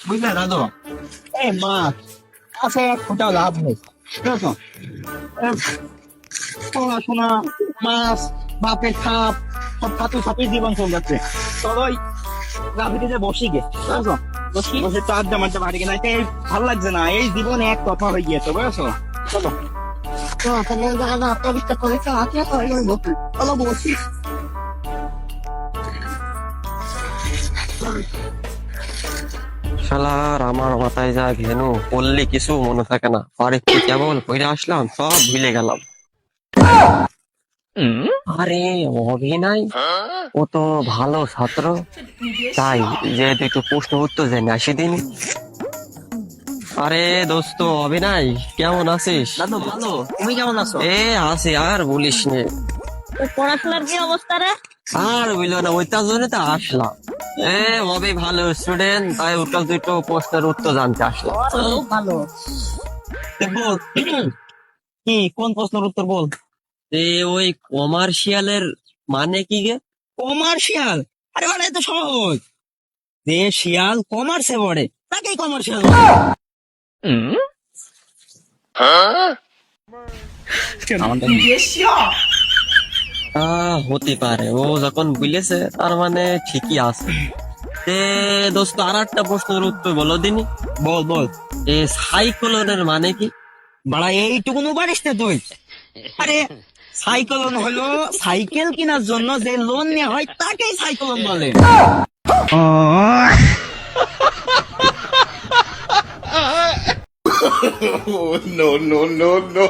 বুঝলে দাদু, এই মাছ আছে এক ফোঁটাও লাভ নেই, বুঝেছো? এই পড়াশোনা, মাছ, বাপের খাপ, সব খাতে খাতে জীবন চলে যাচ্ছে। সবাই গাভীতে বসি গে, বুঝেছো? বসি বসে তো আড্ডা মারতে পারি কিনা, এই ভালো লাগছে না, এই জীবনে এক কথা হয়ে গিয়েছে, বুঝেছো? চলো তাহলে দাদা পবিত্র পবিত্র আছে, চলো বসি। শালার আমার মাথায় যা ঘেনু, বললে কিছু মনে থাকে না, আর একটু কেবল পড়ে আসলাম সব ভুলে গেলাম। আরে অভিনয়, ও তো ভালো ছাত্র, তাই যেহেতু একটু প্রশ্ন উত্তর জেনে আসি দিন। আরে দোস্ত অভিনয়, কেমন আছিস? দাদু ভালো, তুমি কেমন আছো? এ আছি, আর বলিস নে। পড়াশোনার কি অবস্থা রে? আর বুঝলো না, ওইটার জন্য তো আসলাম। অবি ভালো স্টুডেন্ট, তাই ওটা দুটো প্রশ্নের উত্তর জানতে আসলাম। ভালো। বল কি, কোন প্রশ্নের উত্তর বল। ওই কমার্শিয়ালের মানে কি গে? কমার্শিয়াল? আরে মানে এত সহজ, যে শিয়াল কমার্সে পড়ে তাকেই কমার্শিয়াল। হতে পারে, ও যখন বুঝেছে তার মানে ঠিকই আছে। দোস্ত আর একটা প্রশ্নের উত্তর বলো দিনি। বল বল। সাইক্লোনের মানে কি? বাড়া এইটুকুনো পারিস না তুই? আরে সাইক্লোন হলো সাইকেল কেনার জন্য যে লোন নেওয়া হয় তাকেই সাইক্লোন বলে। No, no, no, no.